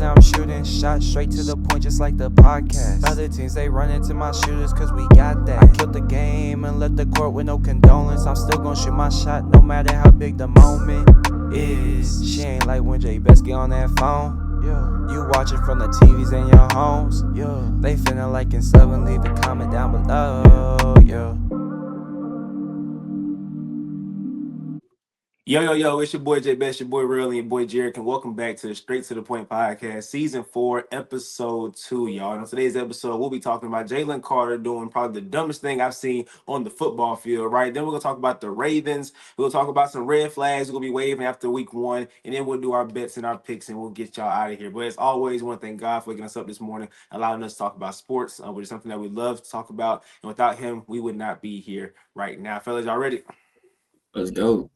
say I'm shooting shots straight to the point just like the podcast. Other teams, they run into my shooters cause we got that. I killed the game and left the court with no condolence. I'm still gonna shoot my shot no matter how big the moment is. She ain't like when Jay Best get on that phone. Yeah. You watch it from the TVs in your homes. Yeah. They feeling like in 7, leave a comment down below. Yeah. Yo, it's your boy J Best, your boy Real, and your boy Jarek, and welcome back to the Straight to the Point podcast, season 4, episode 2, y'all. And on today's episode, we'll be talking about Jalen Carter doing probably the dumbest thing I've seen on the football field, right? Then we're gonna talk about the Ravens. We'll talk about some red flags we're gonna be waving after week 1, and then we'll do our bets and our picks, and we'll get y'all out of here. But as always, I want to thank God for waking us up this morning, allowing us to talk about sports, which is something that we love to talk about. And without him, we would not be here right now. Fellas, y'all ready? Let's go.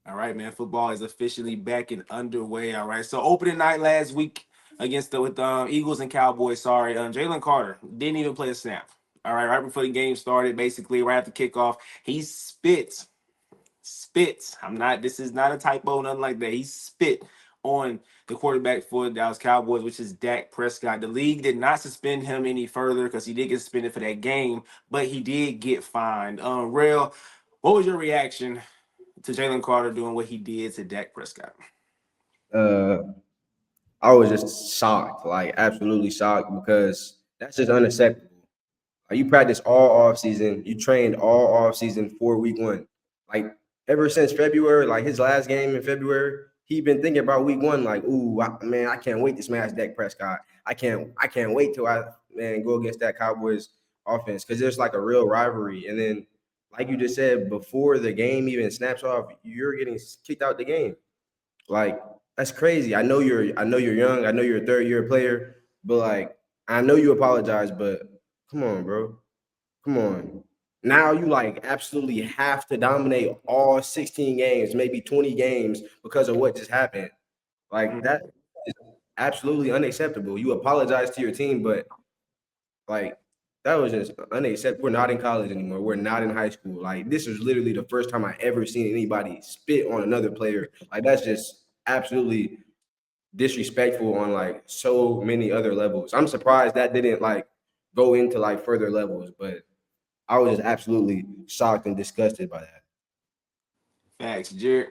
All right, man. Football is officially back and underway. All right. So opening night last week against the with Eagles and Cowboys. Sorry, Jalen Carter didn't even play a snap. All right, right before the game started, basically right after kickoff, he spits. I'm not. This is not a typo, nothing like that. He spit on the quarterback for the Dallas Cowboys, which is Dak Prescott. The league did not suspend him any further because he did get suspended for that game, but he did get fined. Real, what was your reaction to Jalen Carter doing what he did to Dak Prescott? Uh, I was just shocked, like absolutely shocked, because that's just unacceptable. Like, you practice all off season, you trained all off season for week 1. Like ever since February, like his last game in February, he been thinking about week 1. Like, ooh, man, I can't wait to smash Dak Prescott. I can't wait till I go against that Cowboys offense, because there's like a real rivalry. And then, like you just said, before the game even snaps off, you're getting kicked out the game. Like, that's crazy. I know you're young. I know you're a third year player, but like, I know you apologize, but come on, bro. Come on. Now you like absolutely have to dominate all 16 games, maybe 20 games because of what just happened. Like, that is absolutely unacceptable. You apologize to your team, but like, that was just unacceptable. We're not in college anymore. We're not in high school. Like, this is literally the first time I ever seen anybody spit on another player. Like, that's just absolutely disrespectful on like so many other levels. I'm surprised that didn't like go into like further levels, but I was just absolutely shocked and disgusted by that. Facts, Jared.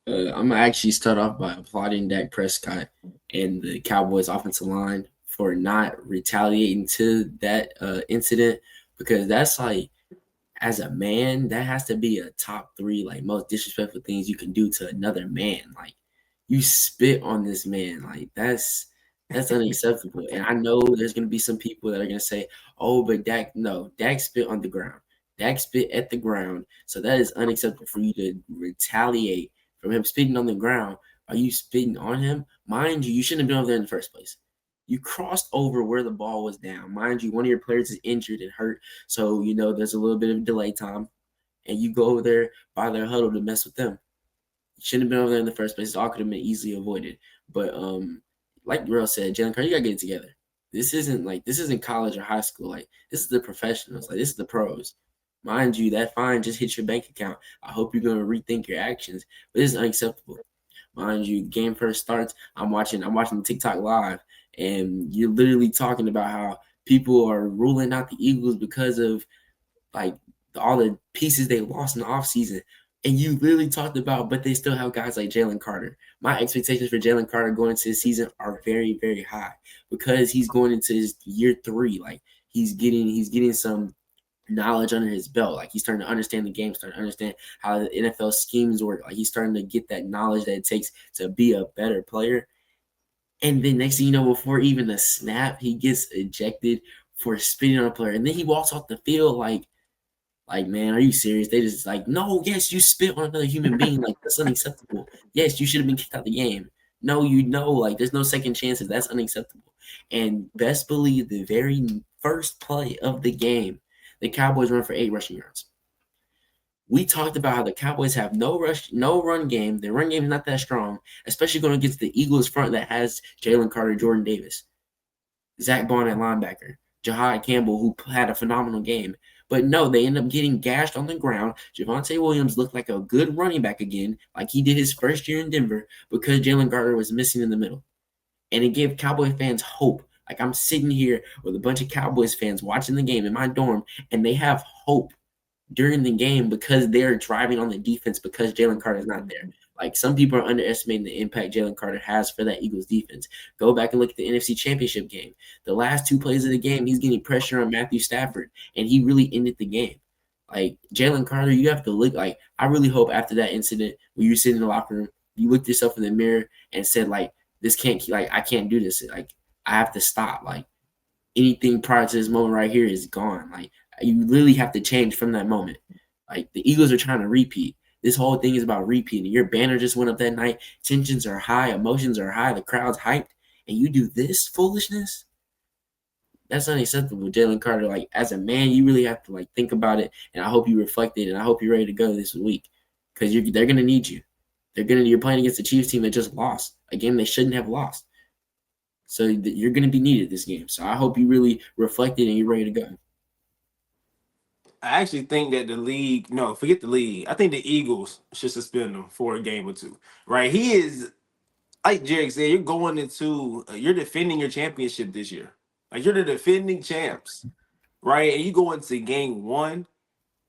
I'm gonna actually start off by applauding Dak Prescott and the Cowboys offensive line for not retaliating to that incident, because that's like, as a man, that has to be a top 3 like most disrespectful things you can do to another man. Like, you spit on this man, like that's unacceptable. And I know there's gonna be some people that are gonna say, "Oh, but Dak spit on the ground. Dak spit at the ground, so that is unacceptable for you to retaliate from him spitting on the ground. Are you spitting on him? Mind you, you shouldn't have been over there in the first place. You crossed over where the ball was down. Mind you, one of your players is injured and hurt, so there's a little bit of delay time, and you go over there by their huddle to mess with them. You shouldn't have been over there in the first place. It all could have been easily avoided. But like Real said, Jalen Carter, you gotta get it together. This isn't college or high school. Like, this is the professionals. Like, this is the pros. Mind you, that fine just hit your bank account. I hope you're gonna rethink your actions. But this is unacceptable. Mind you, game first starts. I'm watching TikTok live, and you're literally talking about how people are ruling out the Eagles because of like all the pieces they lost in the offseason. And you literally talked about, but they still have guys like Jalen Carter. My expectations for Jalen Carter going into the season are very, very high, because he's going into his year 3. Like, he's getting some knowledge under his belt. Like, he's starting to understand the game, starting to understand how the NFL schemes work. Like, he's starting to get that knowledge that it takes to be a better player. And then next thing you know, before even the snap, he gets ejected for spitting on a player. And then he walks off the field like, man, are you serious? They just like, no, yes, you spit on another human being. Like, that's unacceptable. Yes, you should have been kicked out of the game. No, like, there's no second chances. That's unacceptable. And best believe the very first play of the game, the Cowboys run for 8 rushing yards. We talked about how the Cowboys have no run game. Their run game is not that strong, especially going against the Eagles front that has Jalen Carter, Jordan Davis, Zach Bond at linebacker, Jahad Campbell, who had a phenomenal game. But no, they end up getting gashed on the ground. Javonte Williams looked like a good running back again, like he did his first year in Denver, because Jalen Carter was missing in the middle. And it gave Cowboy fans hope. Like I'm sitting here with a bunch of Cowboys fans watching the game in my dorm, and they have hope during the game because they're driving on the defense because Jalen Carter's not there. Like some people are underestimating the impact Jalen Carter has for that Eagles defense. Go back and look at the NFC Championship game. The last two plays of the game, he's getting pressure on Matthew Stafford, and he really ended the game. Like Jalen Carter, you have to look like I really hope after that incident when you're sitting in the locker room, you looked yourself in the mirror and said, like, this can't keep, like I can't do this. Like I have to stop. Like anything prior to this moment right here is gone. Like you literally have to change from that moment. Like the Eagles are trying to repeat. This whole thing is about repeating. Your banner just went up that night. Tensions are high. Emotions are high. The crowd's hyped. And you do this foolishness? That's unacceptable, Jalen Carter. Like as a man, you really have to like think about it. And I hope you reflect it. And I hope you're ready to go this week because they're gonna need you. You're playing against the Chiefs team that just lost a game they shouldn't have lost. So you're gonna be needed this game. So I hope you really reflect it and you're ready to go. I actually think that the league, no, forget the league. I think the Eagles should suspend him for a game or two. Right? He is, like Jerry said, you're going into, you're defending your championship this year. Like you're the defending champs, right? And you go into game one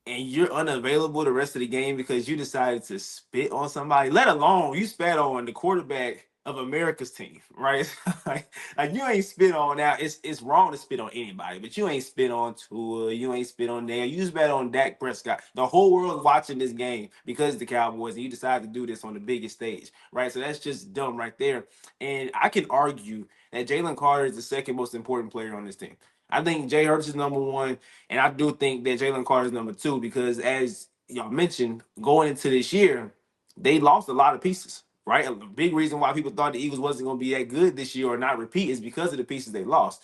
and you're unavailable the rest of the game because you decided to spit on somebody, let alone you spat on the quarterback of America's team, right? like you ain't spit on now. It's wrong to spit on anybody, but you ain't spit on Tua, you ain't spit on Nail, you spat on Dak Prescott. The whole world's watching this game because of the Cowboys, and you decided to do this on the biggest stage, right? So that's just dumb right there. And I can argue that Jalen Carter is the second most important player on this team. I think Jay Hurts is number one. And I do think that Jalen Carter is number two because, as y'all mentioned, going into this year, they lost a lot of pieces, right? A big reason why people thought the Eagles wasn't going to be that good this year or not repeat is because of the pieces they lost.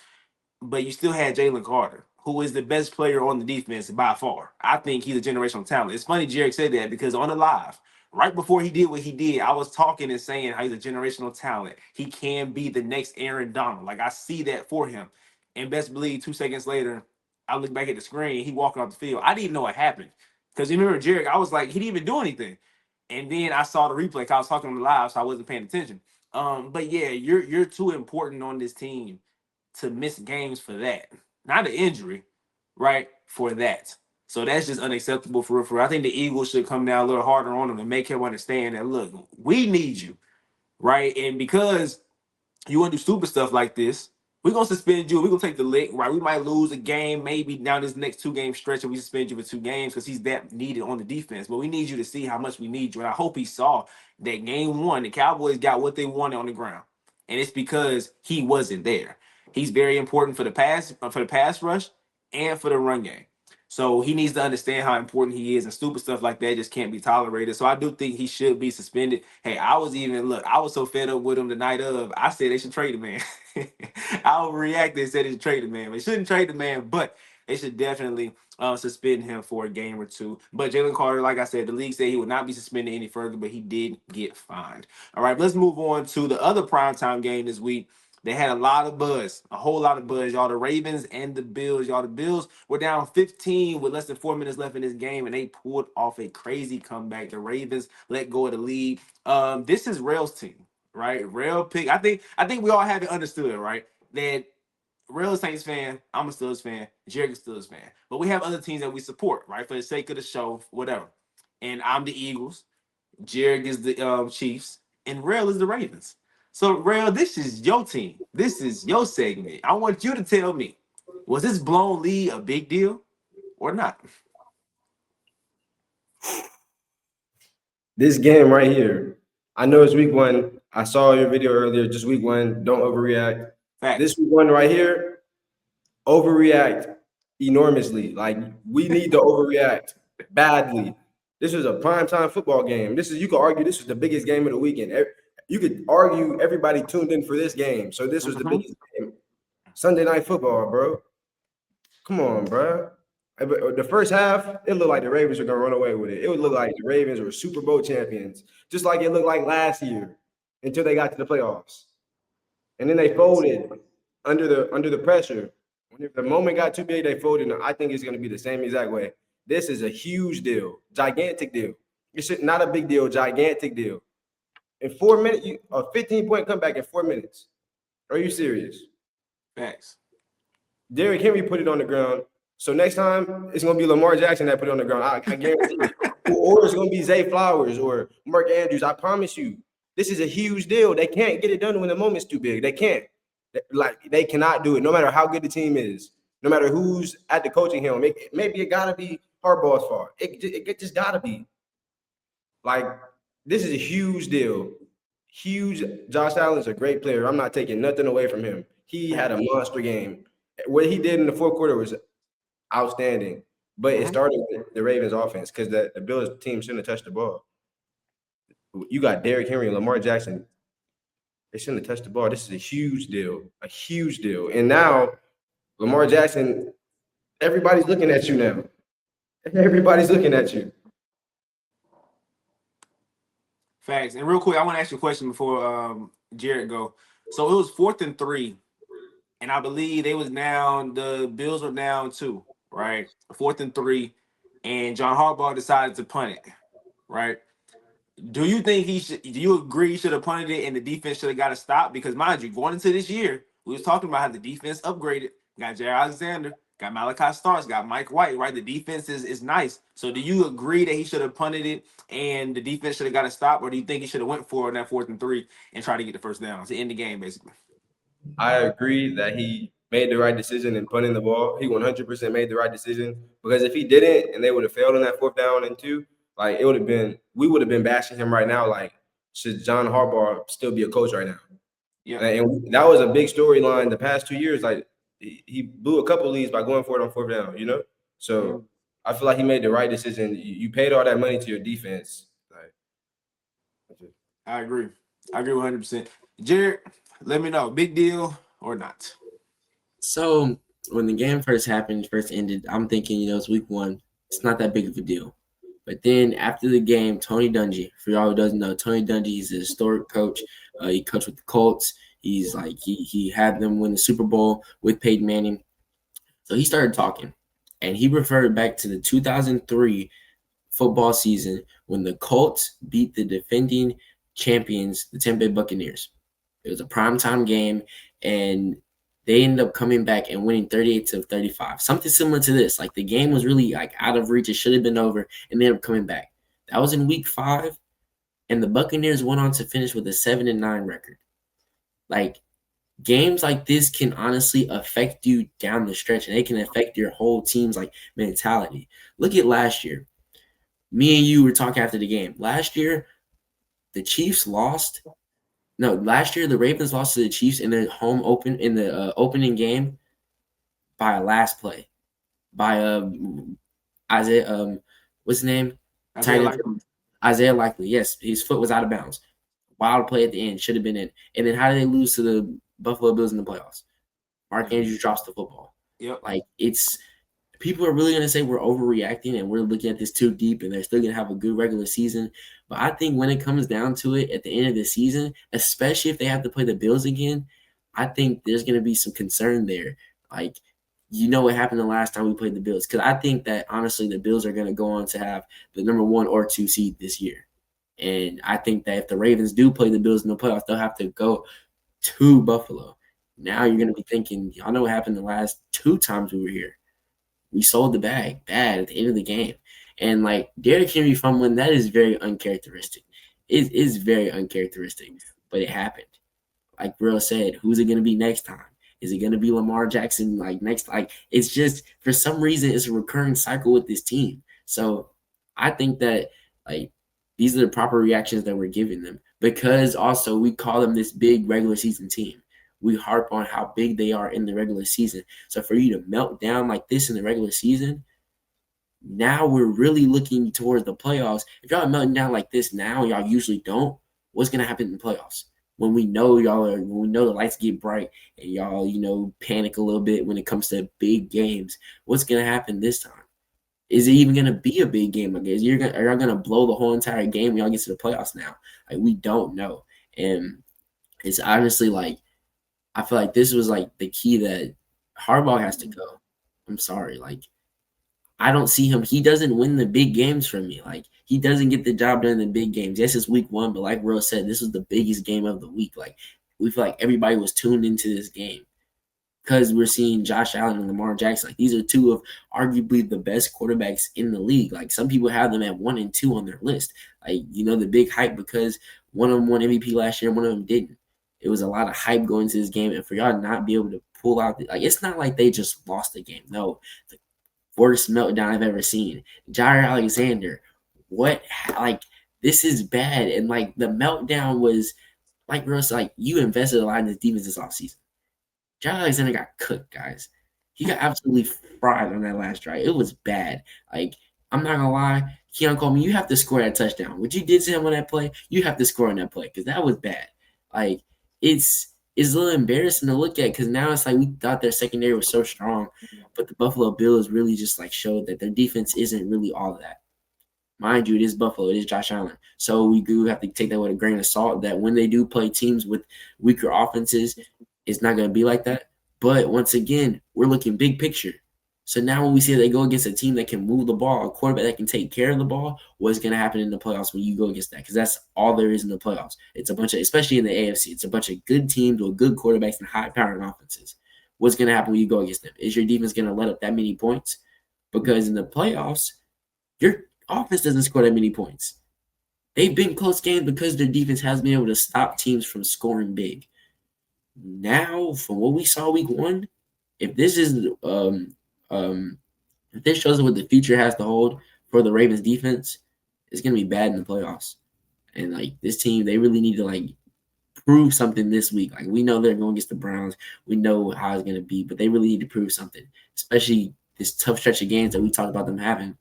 But you still had Jalen Carter, who is the best player on the defense by far. I think he's a generational talent. It's funny Jared said that because on the live, right before he did what he did, I was talking and saying how he's a generational talent. He can be the next Aaron Donald. Like I see that for him. And best believe 2 seconds later, I look back at the screen, he walking off the field. I didn't even know what happened. Because you remember Jared, I was like, he didn't even do anything. And then I saw the replay. I was talking on the live, so I wasn't paying attention. But yeah, you're too important on this team to miss games for that. Not an injury, right? For that. So that's just unacceptable for real. I think the Eagles should come down a little harder on him and make him understand that, look, we need you, right? And because you want to do stupid stuff like this, we're going to suspend you. We're going to take the lick, right? We might lose a game, maybe down this next 2-game stretch, and we suspend you for 2 games because he's that needed on the defense. But we need you to see how much we need you. And I hope he saw that game one, the Cowboys got what they wanted on the ground. And it's because he wasn't there. He's very important for the pass rush and for the run game. So he needs to understand how important he is, and stupid stuff like that just can't be tolerated. So I do think he should be suspended. Hey, I was so fed up with him the night of. I said they should trade the man. I overreacted and said they should trade the man. They shouldn't trade the man, but they should definitely suspend him for a game or two. But Jalen Carter, like I said, the league said he would not be suspended any further, but he did get fined. All right, let's move on to the other primetime game this week. They had a lot of buzz, a whole lot of buzz, y'all. The Ravens and the Bills, y'all. The Bills were down 15 with less than 4 minutes left in this game, and they pulled off a crazy comeback. The Ravens let go of the lead. This is Rail's team, right? Rail pick. I think we all have it understood, right? That Rail's Saints fan, I'm a Steelers fan, Jared's a Steelers fan, but we have other teams that we support, right? For the sake of the show, whatever. And I'm the Eagles. Jared is the Chiefs, and Rail is the Ravens. So, Rail, this is your team. This is your segment. I want you to tell me, was this blown lead a big deal or not? This game right here, I know it's week one. I saw your video earlier, just week one. Don't overreact. Facts. This week one right here, overreact enormously. Like we need to overreact badly. This was a primetime football game. You could argue this was the biggest game of the weekend. You could argue everybody tuned in for this game. So this was the biggest game. Sunday night football, bro. Come on, bro. The first half, it looked like the Ravens were gonna run away with it. It would look like the Ravens were Super Bowl champions, just like it looked like last year until they got to the playoffs. And then they folded under the pressure. When the moment got too big, they folded. And I think it's going to be the same exact way. This is a huge deal, gigantic deal. It's not a big deal, gigantic deal. In 4 minutes, a 15-point comeback in 4 minutes. Are you serious? Facts. Derrick Henry put it on the ground. So next time it's gonna be Lamar Jackson that put it on the ground. I guarantee it. Or it's gonna be Zay Flowers or Mark Andrews. I promise you. This is a huge deal. They can't get it done when the moment's too big. They can't. Like they cannot do it, no matter how good the team is, no matter who's at the coaching helm. Maybe it gotta be Harbaugh's fault. It just gotta be. Like, this is a huge deal. Huge. Josh Allen's a great player. I'm not taking nothing away from him. He had a monster game. What he did in the fourth quarter was outstanding. But it started with the Ravens offense because the Bills team shouldn't have touched the ball. You got Derrick Henry and Lamar Jackson. They shouldn't have touched the ball. This is a huge deal. A huge deal. And now, Lamar Jackson, everybody's looking at you now. Everybody's looking at you. Facts. And real quick, I want to ask you a question before Jared go. So it was 4th and 3, and I believe the Bills were down 2, right? 4th and 3, and John Harbaugh decided to punt it, right? Do you think do you agree he should have punted it and the defense should have got a stop? Because mind you, going into this year, we was talking about how the defense upgraded. Got Jared Alexander, got Malachi Starks, got Mike White, right? The defense is nice. So do you agree that he should have punted it and the defense should have got a stop, or do you think he should have went for it on that 4th and 3 and tried to get the first down to end the game, basically? I agree that he made the right decision in punting the ball. He 100% made the right decision because if he didn't and they would have failed on that 4th down and 2, like we would have been bashing him right now. Like, should John Harbaugh still be a coach right now? Yeah. And that was a big storyline the past 2 years. Like, he blew a couple leads by going for it on 4th down, you know? So I feel like he made the right decision. You paid all that money to your defense. Like, I agree 100%. Jared, let me know, big deal or not? So when the game first ended, I'm thinking, it's week 1. It's not that big of a deal. But then after the game, Tony Dungy, for y'all who doesn't know, Tony Dungy is a historic coach. He coached with the Colts. He's like he had them win the Super Bowl with Peyton Manning. So he started talking, and he referred back to the 2003 football season when the Colts beat the defending champions, the Tampa Bay Buccaneers. It was a primetime game, and they ended up coming back and winning 38-35. Something similar to this. Like, the game was really like out of reach. It should have been over, and they ended up coming back. That was in week 5, and the Buccaneers went on to finish with a 7-9 record. Like, games like this can honestly affect you down the stretch, and they can affect your whole team's like mentality. Look at last year. Me and you were talking after the game. Last year, the Chiefs lost. No, last year the Ravens lost to the Chiefs in the opening game by a last play by Isaiah what's his name? Isaiah Likely. Yes, his foot was out of bounds. Wild play at the end, should have been in. And then how did they lose to the Buffalo Bills in the playoffs? Mark Andrews drops the football. Yep. Like, people are really going to say we're overreacting and we're looking at this too deep and they're still going to have a good regular season. But I think when it comes down to it at the end of the season, especially if they have to play the Bills again, I think there's going to be some concern there. Like, what happened the last time we played the Bills. Because I think that, honestly, the Bills are going to go on to have the number 1 or 2 seed this year. And I think that if the Ravens do play the Bills in the playoffs, they'll have to go to Buffalo. Now you're going to be thinking, y'all know what happened the last 2 times we were here. We sold the bag bad at the end of the game. And, like, Derrick Henry fumbling, that is very uncharacteristic. It is very uncharacteristic, but it happened. Like Brill said, who's it going to be next time? Is it going to be Lamar Jackson next? It's just, for some reason, it's a recurring cycle with this team. So I think that, these are the proper reactions that we're giving them, because also we call them this big regular season team. We harp on how big they are in the regular season. So for you to melt down like this in the regular season, now we're really looking towards the playoffs. If y'all are melting down like this now, y'all usually don't, what's going to happen in the playoffs? When we know the lights get bright and y'all, panic a little bit when it comes to big games, what's going to happen this time? Is it even going to be a big game? Are y'all going to blow the whole entire game when y'all get to the playoffs now? We don't know. And it's honestly I feel like this was the key that Harbaugh has to go. I'm sorry. I don't see him. He doesn't win the big games for me. He doesn't get the job done in the big games. Yes, it's week 1, but like Rose said, this was the biggest game of the week. we feel like everybody was tuned into this game because we're seeing Josh Allen and Lamar Jackson. Like these are two of arguably the best quarterbacks in the league. Like some people have them at 1 and 2 on their list. Like the big hype because one of them won MVP last year, one of them didn't. It was a lot of hype going into this game, and for y'all to not be able to pull out, it's not like they just lost the game. No, the worst meltdown I've ever seen. Jair Alexander, what like this is bad, and like the meltdown was like Russ, like you invested a lot in this defense this offseason. Jair Alexander got cooked, guys. He got absolutely fried on that last drive. It was bad. Like, I'm not gonna lie, Keon Coleman, you have to score that touchdown. What you did to him on that play, you have to score on that play because that was bad. Like, it's a little embarrassing to look at because now it's like we thought their secondary was so strong, but the Buffalo Bills really just like showed that their defense isn't really all of that. Mind you, it is Buffalo, it is Josh Allen. So we do have to take that with a grain of salt that when they do play teams with weaker offenses, it's not going to be like that. But once again, we're looking big picture. So now when we see they go against a team that can move the ball, a quarterback that can take care of the ball, what's going to happen in the playoffs when you go against that? Because that's all there is in the playoffs. It's a bunch of, especially in the AFC, it's a bunch of good teams with good quarterbacks and high-powered offenses. What's going to happen when you go against them? Is your defense going to let up that many points? Because in the playoffs, your offense doesn't score that many points. They've been close games because their defense has been able to stop teams from scoring big. Now, from what we saw week 1, if this is if this shows what the future has to hold for the Ravens defense, it's gonna be bad in the playoffs. And like this team, they really need to like prove something this week. Like we know they're going against the Browns, we know how it's gonna be, but they really need to prove something, especially this tough stretch of games that we talked about them having.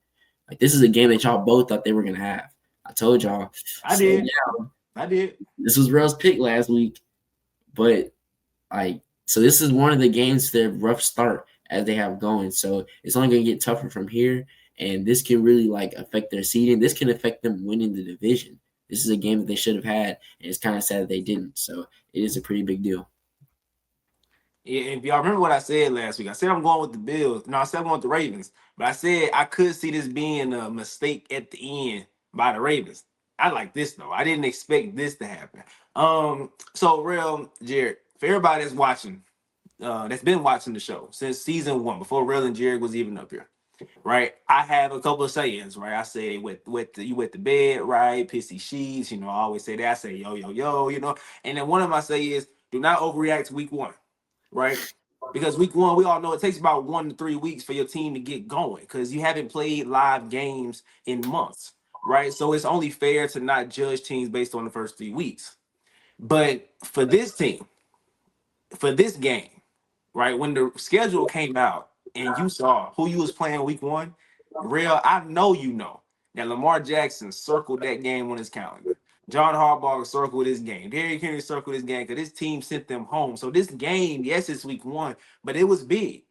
Like this is a game that y'all both thought they were gonna have. I told y'all. I did. I did. This was Russ' pick last week, but so this is one of the games that rough start as they have going. So it's only gonna get tougher from here, and this can really like affect their seeding. This can affect them winning the division. This is a game that they should have had, and it's kind of sad that they didn't. So it is a pretty big deal. Yeah, if y'all remember what I said last week, I said I'm going with the Bills. No, I said I'm going with the Ravens. But I said I could see this being a mistake at the end by the Ravens. I like this though. I didn't expect this to happen. So real Jared, for everybody that's watching, that's been watching the show since season 1, before Real and Jared was even up here, right? I have a couple of sayings, right? I say you wet the bed, right? Pissy sheets, I always say that. I say yo yo yo, and then one of my say is do not overreact to week 1, right? Because week 1, we all know it takes about 1 to 3 weeks for your team to get going because you haven't played live games in months, right? So it's only fair to not judge teams based on the first 3 weeks. But for this team, for this game, right, when the schedule came out and you saw who you was playing week 1, real, I know that Lamar Jackson circled that game on his calendar. John Harbaugh circled this game. Derrick Henry circled this game because this team sent them home. So this game, yes, it's week 1, but it was big.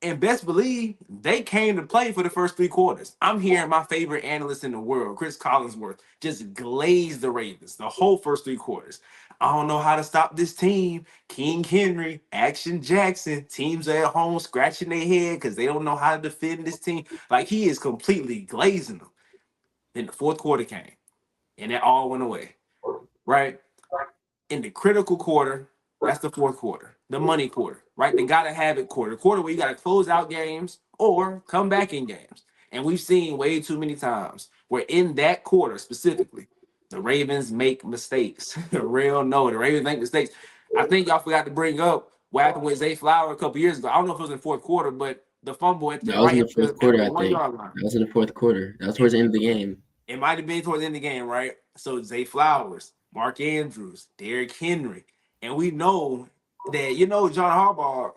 And best believe they came to play for the first 3 quarters. I'm hearing my favorite analyst in the world, Chris Collinsworth, just glaze the Ravens the whole first 3 quarters. I don't know how to stop this team. King Henry, Action Jackson, teams are at home scratching their head because they don't know how to defend this team. Like he is completely glazing them. Then the fourth quarter came, and it all went away. Right? In the critical quarter, that's the fourth quarter, the money quarter, right? They gotta have it quarter where you gotta close out games or come back in games. And we've seen way too many times where in that quarter specifically, the Ravens make mistakes. Real no, the Ravens make mistakes. I think y'all forgot to bring up what happened with Zay Flower a couple years ago. I don't know if it was in the fourth quarter, but the fumble at That the was right in at the fourth at quarter, the I one think. yard line. That was in the fourth quarter. That was towards the end of the game. It might have been towards the end of the game, right? So Zay Flowers, Mark Andrews, Derrick Henry, and we know that John Harbaugh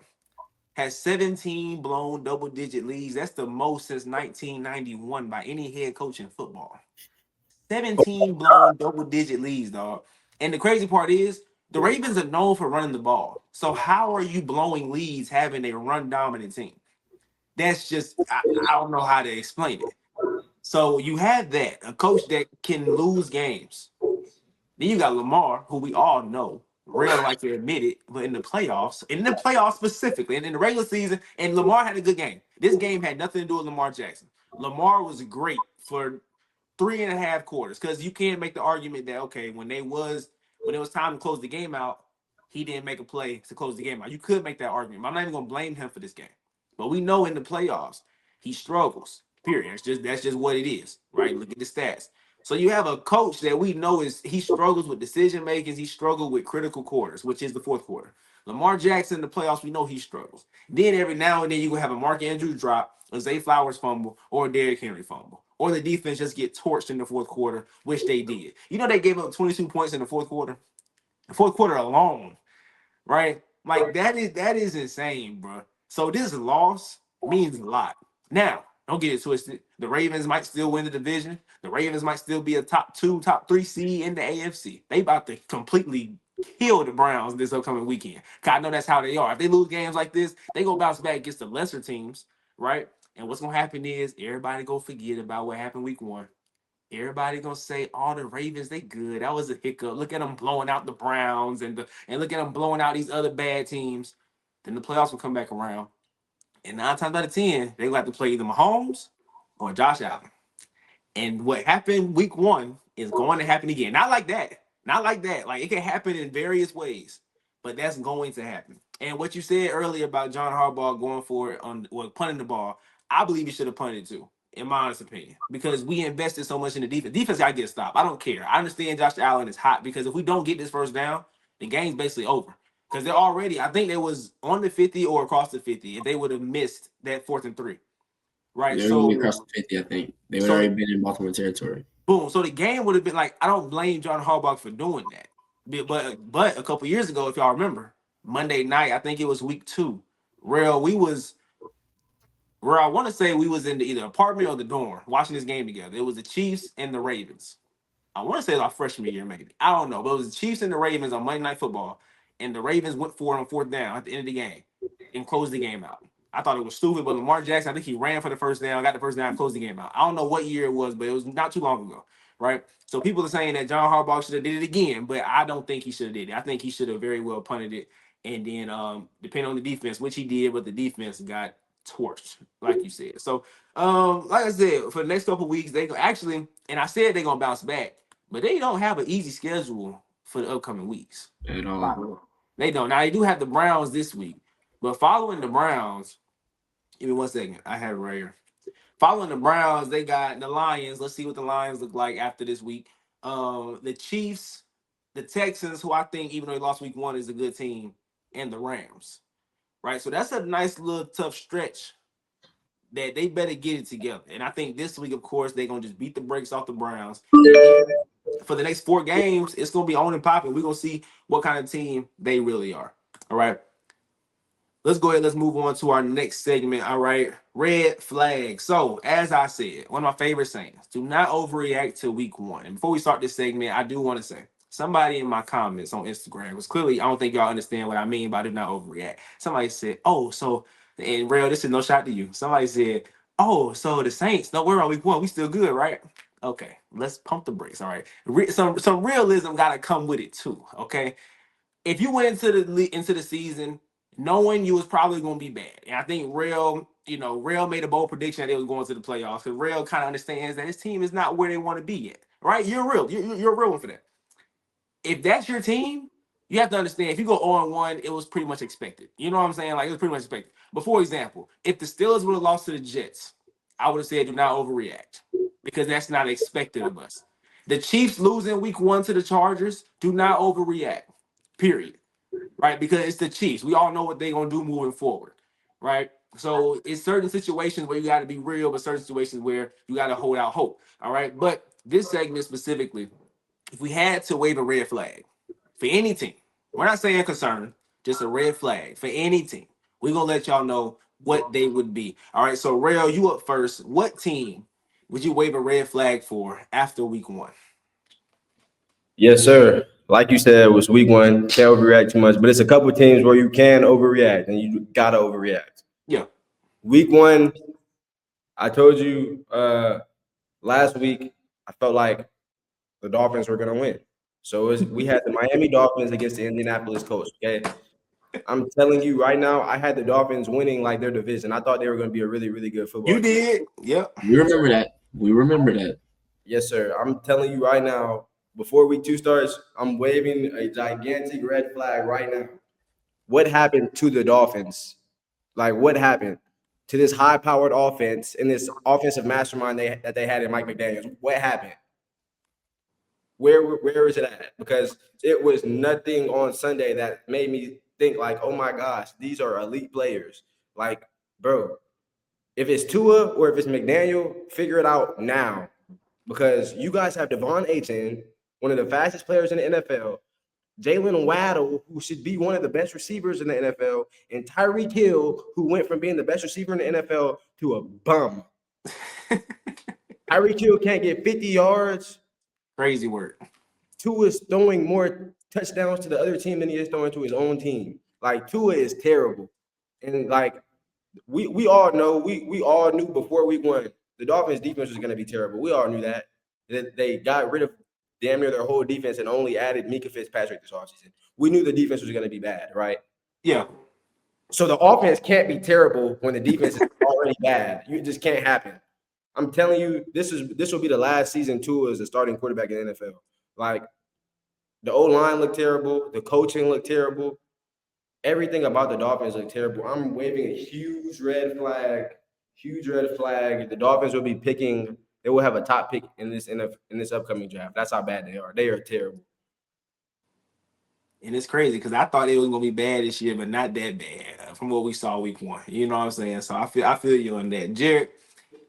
has 17 blown double-digit leads. That's the most since 1991 by any head coach in football. 17 blown double-digit leads, dog. And the crazy part is the Ravens are known for running the ball. So how are you blowing leads having a run-dominant team? That's just I don't know how to explain it. So you have that, a coach that can lose games. Then you got Lamar, who we all know, real like to admit it, but in the playoffs specifically, and in the regular season, and Lamar had a good game. This game had nothing to do with Lamar Jackson. Lamar was great for 3.5 quarters because you can't make the argument that okay, when it was time to close the game out, he didn't make a play to close the game out. You could make that argument. I'm not even gonna blame him for this game. But we know in the playoffs, he struggles. Period. That's just what it is, right? Look at the stats. So you have a coach that we know he struggles with decision making, he struggles with critical quarters, which is the fourth quarter. Lamar Jackson in the playoffs, we know he struggles. Then every now and then you will have a Mark Andrews drop, a Zay Flowers fumble, or a Derrick Henry fumble. Or the defense just get torched in the fourth quarter, which they did. You know they gave up 22 points in the fourth quarter. The fourth quarter alone, right? Like that is insane, bro. So this loss means a lot. Now, don't get it twisted. The Ravens might still win the division. The Ravens might still be a top 2, top 3 seed in the AFC. They about to completely kill the Browns this upcoming weekend. Cause I know that's how they are. If they lose games like this, they gonna bounce back against the lesser teams, right? And what's gonna happen is everybody gonna forget about what happened week 1. Everybody gonna say, "Oh, the Ravens, they good. That was a hiccup. Look at them blowing out the Browns and look at them blowing out these other bad teams." Then the playoffs will come back around, and 9 times out of 10, they will have to play either Mahomes or Josh Allen. And what happened week 1 is going to happen again. Not like that. Not like that. Like it can happen in various ways, but that's going to happen. And what you said earlier about John Harbaugh going for it punting the ball, I believe he should have punted too, in my honest opinion, because we invested so much in the defense. Defense got to get stopped. I don't care. I understand Josh Allen is hot because if we don't get this first down, the game's basically over. Because they're already, I think they was on the 50 or across the 50 if they would have missed that 4th and 3. Right. They're going to be across the 50, I think. They would already been in Baltimore territory. Boom. So the game would have been like, I don't blame John Harbaugh for doing that. But a couple years ago, if y'all remember, Monday night, I think it was week 2, where I want to say we was in the either apartment or the dorm watching this game together. It was the Chiefs and the Ravens. I want to say it was our freshman year, maybe. I don't know. But it was the Chiefs and the Ravens on Monday Night Football. And the Ravens went for it on 4th down at the end of the game and closed the game out. I thought it was stupid, but Lamar Jackson, I think he ran for the first down, got the first down, closed the game out. I don't know what year it was, but it was not too long ago, right? So people are saying that John Harbaugh should have did it again, but I don't think he should have did it. I think he should have very well punted it, and then depending on the defense, which he did, but the defense got torched, like you said. So, like I said, for the next couple of weeks, they actually, and I said they're gonna bounce back, but they don't have an easy schedule for the upcoming weeks at all. They don't. Now they do have the Browns this week, but following the Browns. Give me 1 second. I have it right here. Following the Browns, they got the Lions. Let's see what the Lions look like after this week. The Chiefs, the Texans, who I think, even though they lost week 1, is a good team, and the Rams. Right? So that's a nice little tough stretch that they better get it together. And I think this week, of course, they're going to just beat the brakes off the Browns. For the next 4 games, it's going to be on and popping. We're going to see what kind of team they really are. All right? Let's go ahead. Let's move on to our next segment. All right. Red flag. So, as I said, one of my favorite sayings, do not overreact to week 1. And before we start this segment, I do want to say, somebody in my comments on Instagram, because clearly I don't think y'all understand what I mean by do not overreact. Somebody said, oh, so, and Rail, this is no shot to you. Somebody said, oh, so the Saints, don't worry about week 1. We still good, right? Okay. Let's pump the brakes. All right. Some realism got to come with it too. Okay. If you went into the season knowing you was probably going to be bad. And I think Rail made a bold prediction that they was going to the playoffs. Because Rail kind of understands that his team is not where they want to be yet. Right? You're real. You're a real one for that. If that's your team, you have to understand, if you go 0-1, it was pretty much expected. You know what I'm saying? Like, it was pretty much expected. But for example, if the Steelers would have lost to the Jets, I would have said do not overreact. Because that's not expected of us. The Chiefs losing week 1 to the Chargers, do not overreact. Period. Right? Because it's the Chiefs. We all know what they're going to do moving forward. Right? So it's certain situations where you got to be real, but certain situations where you got to hold out hope. All right? But this segment specifically, if we had to wave a red flag for any team, we're not saying concern, just a red flag for any team, we're going to let y'all know what they would be. All right? So, Rail, you up first. What team would you wave a red flag for after week 1? Yes, sir. Like you said, it was week 1. Can't overreact too much, but it's a couple teams where you can overreact and you gotta overreact. Yeah. Week 1, I told you last week, I felt like the Dolphins were gonna win. So we had the Miami Dolphins against the Indianapolis Colts. Okay. I'm telling you right now, I had the Dolphins winning like their division. I thought they were going to be a really, really good football team. Yep. We remember that. Yes, sir. I'm telling you right now, before week 2 starts, I'm waving a gigantic red flag right now. What happened to the Dolphins? Like, what happened to this high-powered offense and this offensive mastermind that they had in Mike McDaniels? What happened? Where is it at? Because it was nothing on Sunday that made me think like, oh my gosh, these are elite players. Like, bro, if it's Tua or if it's McDaniel, figure it out now. Because you guys have Devon Achane, one of the fastest players in the NFL, Jalen Waddle, who should be one of the best receivers in the NFL, and Tyreek Hill, who went from being the best receiver in the NFL to a bum. Tyreek Hill can't get 50 yards. Crazy work. Tua is throwing more touchdowns to the other team than he is throwing to his own team. Like, Tua is terrible. And like we all know, we all knew before week 1, the Dolphins defense was going to be terrible. We all knew that. They got rid of damn near their whole defense and only added Mika Fitzpatrick this offseason. We knew the defense was going to be bad, right? Yeah. So the offense can't be terrible when the defense is already bad. You just can't happen. I'm telling you, this will be the last season Tua as a starting quarterback in the NFL. Like, the O-line looked terrible, the coaching looked terrible, everything about the Dolphins looked terrible. I'm waving a huge red flag. The Dolphins will be picking. They will have a top pick in this upcoming draft. That's how bad they are. They are terrible. And it's crazy because I thought it was gonna be bad this year, but not that bad from what we saw week 1. You know what I'm saying? So I feel you on that. Jared,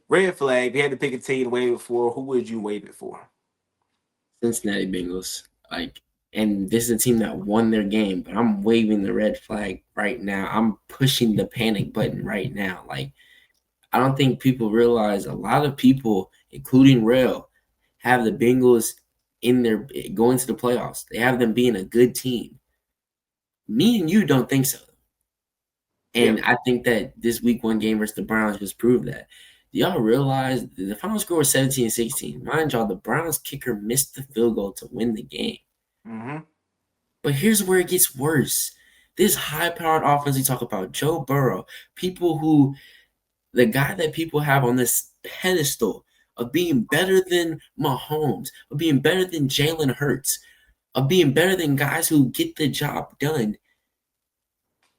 red flag. If you had to pick a team to wave it for, who would you wave it for? Cincinnati Bengals. And this is a team that won their game, but I'm waving the red flag right now. I'm pushing the panic button right now. Like, I don't think people realize, a lot of people, including Rail, have the Bengals in their going to the playoffs. They have them being a good team. Me and you don't think so. And I think that this week 1 game versus the Browns just proved that. Do y'all realize the final score was 17-16? Mind y'all, the Browns kicker missed the field goal to win the game. Mm-hmm. But here's where it gets worse. This high-powered offense we talk about, Joe Burrow, the guy that people have on this pedestal of being better than Mahomes, of being better than Jalen Hurts, of being better than guys who get the job done.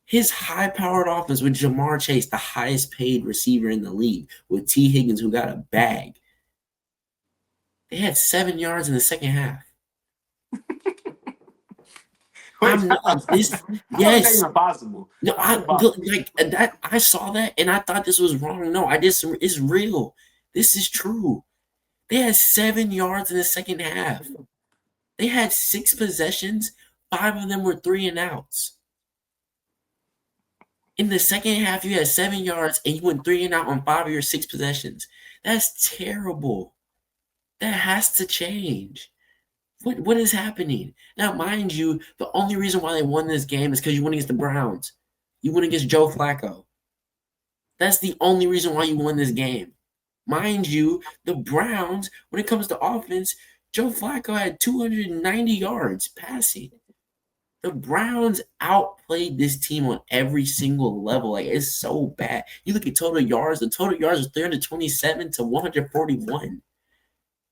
His high-powered offense with Jamar Chase, the highest-paid receiver in the league, with T. Higgins, who got a bag. They had 7 yards in the second half. I'm not this. Yes, that's impossible. No, I saw that and I thought this was wrong. No, it's real. This is true. They had 7 yards in the second half. They had 6 possessions. 5 of them were 3 and outs. In the second half, you had 7 yards and you went 3 and out on 5 of your 6 possessions. That's terrible. That has to change. What is happening? Now, mind you, the only reason why they won this game is because you went against the Browns. You went against Joe Flacco. That's the only reason why you won this game. Mind you, the Browns, when it comes to offense, Joe Flacco had 290 yards passing. The Browns outplayed this team on every single level. Like, it's so bad. You look at total yards. The total yards was 327 to 141.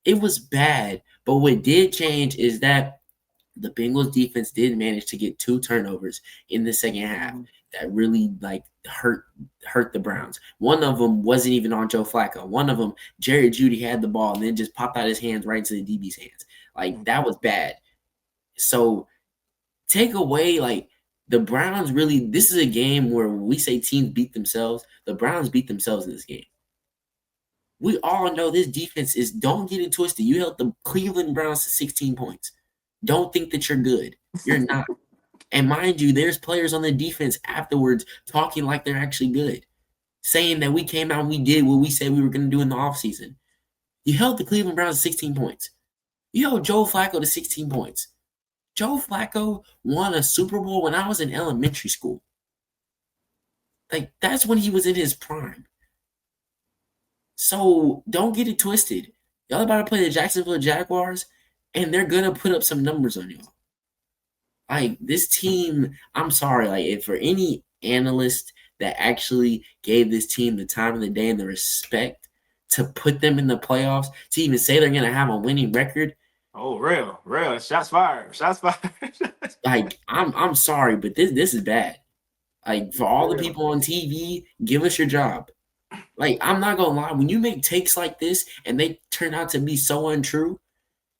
It was bad, but what did change is that the Bengals defense did manage to get 2 turnovers in the second half that really hurt the Browns. One of them wasn't even on Joe Flacco. One of them, Jerry Jeudy had the ball and then just popped out his hands right into the DB's hands. Like, that was bad. So take away, the Browns really, this is a game where we say teams beat themselves. The Browns beat themselves in this game. We all know this defense is, don't get it twisted. You held the Cleveland Browns to 16 points. Don't think that you're good. You're not. And mind you, there's players on the defense afterwards talking like they're actually good, saying that we came out and we did what we said we were going to do in the offseason. You held the Cleveland Browns to 16 points. You held Joe Flacco to 16 points. Joe Flacco won a Super Bowl when I was in elementary school. That's when he was in his prime. So don't get it twisted. Y'all about to play the Jacksonville Jaguars, and they're going to put up some numbers on y'all. This team, I'm sorry, if for any analyst that actually gave this team the time of the day and the respect to put them in the playoffs, to even say they're going to have a winning record, Oh, real. Shots fired. Like, I'm sorry, but this is bad. Like, for all the Real. people on TV, give us your job. Like, I'm not gonna lie, when you make takes like this and they turn out to be so untrue,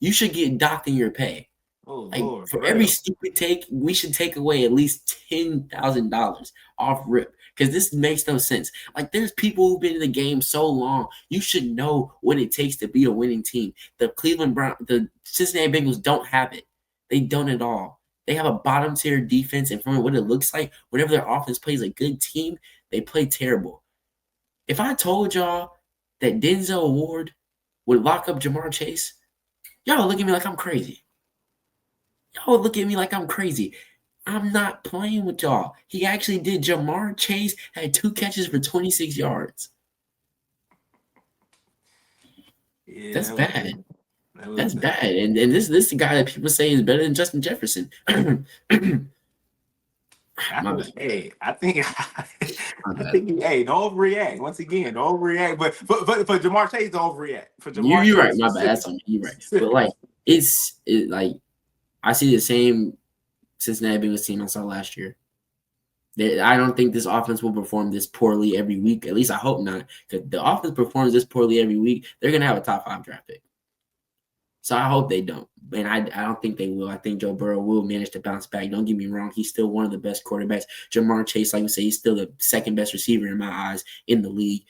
you should get docked in your pay. Oh Like, Lord, for every real. stupid take, we should take away at least $10,000 off rip because this makes no sense. Like, there's people who've been in the game so long, you should know what it takes to be a winning team. The Cincinnati Bengals don't have it. They don't at all. They have a bottom tier defense, and from what it looks like, whenever their offense plays a good team, they play terrible. If I told y'all that Denzel Ward would lock up Jamar Chase, y'all would look at me like I'm crazy. Y'all would look at me like I'm crazy. I'm not playing with y'all. He actually did. Jamar Chase had 2 catches for 26 yards. Yeah, That's bad. that was That's bad. bad. And this is the guy that people say is better than Justin Jefferson. My bad. Hey, I think My I bad. think hey, don't overreact. Once again, don't overreact. But for Jamar Chase, don't overreact. For Jamar You're right. Chase My bad. That's specific, on me. You're right. But specific. like like I see the same Cincinnati Bengals team I saw last year. I don't think this offense will perform this poorly every week. At least I hope not. Because the offense performs this poorly every week, they're gonna have a top 5 draft pick. So I hope they don't. And I don't think they will. I think Joe Burrow will manage to bounce back. Don't get me wrong. He's still one of the best quarterbacks. Jamar Chase, like we say, he's still the second best receiver in my eyes in the league.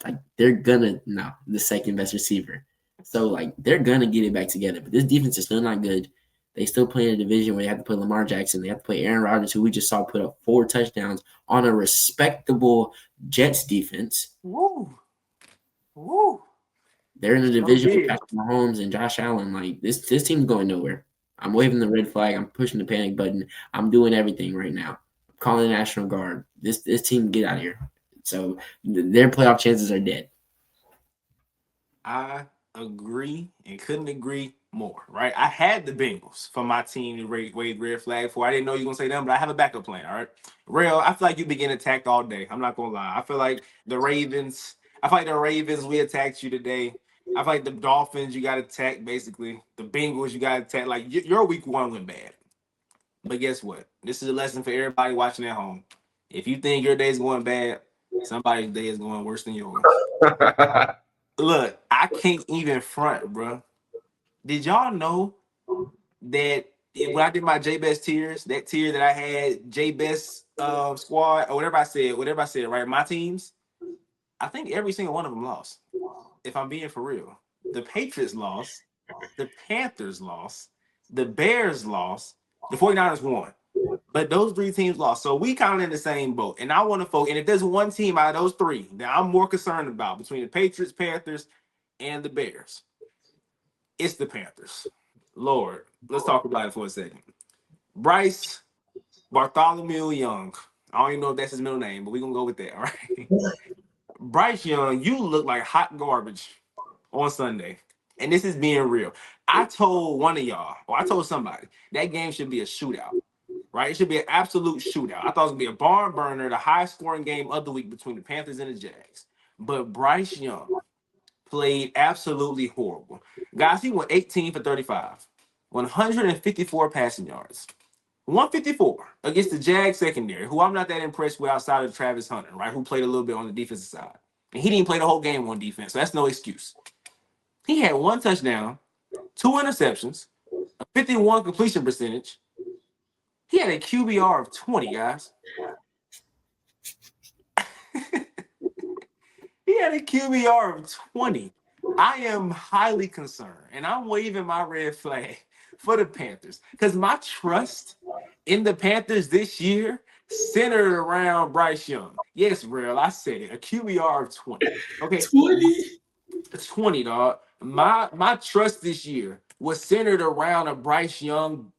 Like, the second best receiver. So, like, they're gonna get it back together. But this defense is still not good. They still play in a division where they have to play Lamar Jackson. They have to play Aaron Rodgers, who we just saw put up 4 touchdowns on a respectable Jets defense. Woo, woo. They're in a So division with big. Patrick Mahomes and Josh Allen. Like, this team's going nowhere. I'm waving the red flag. I'm pushing the panic button. I'm doing everything right now. I'm calling the National Guard. This team, get out of here. So their playoff chances are dead. I agree and couldn't agree more. Right, I had the Bengals for my team to wave red flag for. I didn't know you were gonna say them, but I have a backup plan. All right, real. I feel like you've been getting attacked all day. I'm not gonna lie. I feel like the Ravens. I feel like the Ravens. We attacked you today. I feel like the Dolphins. You got attacked basically. The Bengals. You got attacked. Like your week 1 went bad. But guess what? This is a lesson for everybody watching at home. If you think your day's going bad, somebody's day is going worse than yours. Look, I can't even front, bro. Did y'all know that when I did my J Best tiers, that tier that I had J Best squad or whatever I said, right? My teams, I think every single one of them lost. If I'm being for real, the Patriots lost, the Panthers lost, the Bears lost, the 49ers won. But those 3 teams lost. So we kind of in the same boat. And I want to focus. And if there's one team out of those 3 that I'm more concerned about between the Patriots, Panthers, and the Bears, it's the Panthers. Lord, let's talk about it for a second. Bryce Bartholomew Young. I don't even know if that's his middle name, but we're going to go with that. All right. Bryce Young, you look like hot garbage on Sunday. And this is being real. I told one of y'all, or I told somebody, that game should be a shootout. Right? It should be an absolute shootout. I thought it was going to be a barn burner, the highest scoring game of the week between the Panthers and the Jags. But Bryce Young played absolutely horrible. Guys, he went 18 for 35, 154 passing yards. 154 against the Jags secondary, who I'm not that impressed with outside of Travis Hunter, right? Who played a little bit on the defensive side. And he didn't play the whole game on defense, so that's no excuse. He had 1 touchdown, 2 interceptions, a 51 completion percentage. He had a QBR of 20, guys. He had a QBR of 20. I am highly concerned, and I'm waving my red flag for the Panthers because my trust in the Panthers this year centered around Bryce Young. Yes, real. I said it. A QBR of 20. Okay, 20. 20, dog. My trust this year was centered around a Bryce Young,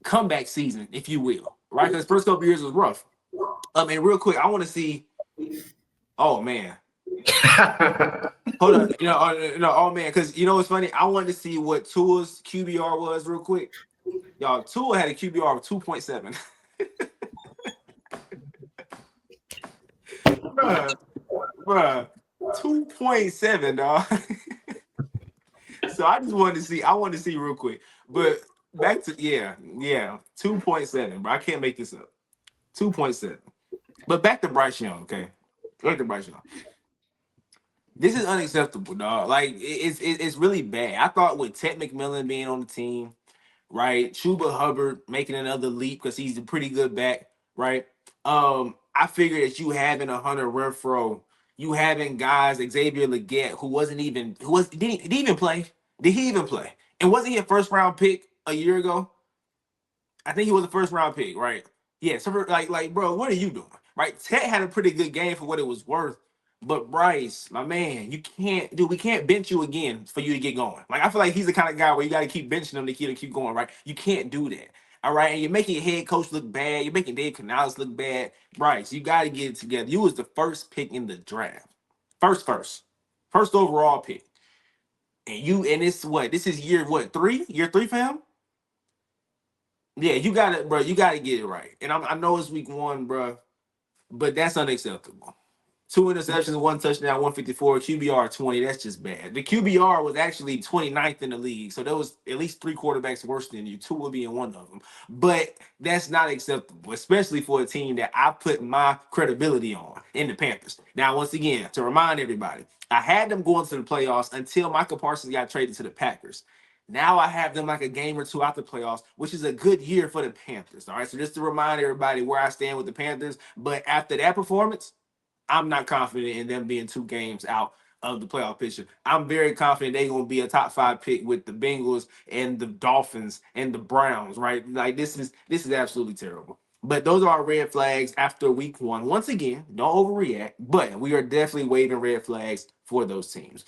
comeback season, if you will, right? Because first couple years was rough. And real quick, I want to see. Oh man, hold on. Oh man, because you know what's funny? I wanted to see what Tua's QBR was real quick. Y'all, Tua had a QBR of 2.7. bruh, 2.7, dog. So I just wanted to see. I wanted to see real quick. But back to 2.7, bro. I can't make this up. 2.7. But back to Bryce Young, okay? Back to Bryce Young. This is unacceptable, dog. Like it's really bad. I thought with Ted McMillan being on the team, right? Chuba Hubbard making another leap because he's a pretty good back, right? I figured that you having a Hunter Renfro, you having guys Xavier Legette who wasn't even who was did he even play? Did he even play? And wasn't he a first round pick a year ago? I think he was a first round pick, right? Yeah. So like, bro, what are you doing? Right? Ted had a pretty good game for what it was worth. But Bryce, my man, you can't we can't bench you again for you to get going. Like I feel like he's the kind of guy where you got to keep benching him to keep going, right? You can't do that. All right. And you're making your head coach look bad. You're making Dave Canales look bad. Bryce, you got to get it together. You was the first pick in the draft. First overall pick. And it's what? This is year what, 3? Year 3 for him? Yeah, you got it, bro. You got to get it right. And I know it's week 1, bro, but that's unacceptable. 2 interceptions, 1 touchdown, 154, QBR 20. That's just bad. The QBR was actually 29th in the league. So there was at least 3 quarterbacks worse than you. 2 will be in one of them. But that's not acceptable, especially for a team that I put my credibility on in the Panthers. Now, once again, to remind everybody, I had them going to the playoffs until Michael Parsons got traded to the Packers. Now I have them like a game or 2 out the playoffs, which is a good year for the Panthers. All right. So just to remind everybody where I stand with the Panthers. But after that performance, I'm not confident in them being 2 games out of the playoff picture. I'm very confident they're gonna be a top 5 pick with the Bengals and the Dolphins and the Browns, right? Like this is absolutely terrible. But those are our red flags after week 1. Once again, don't overreact, but we are definitely waving red flags for those teams.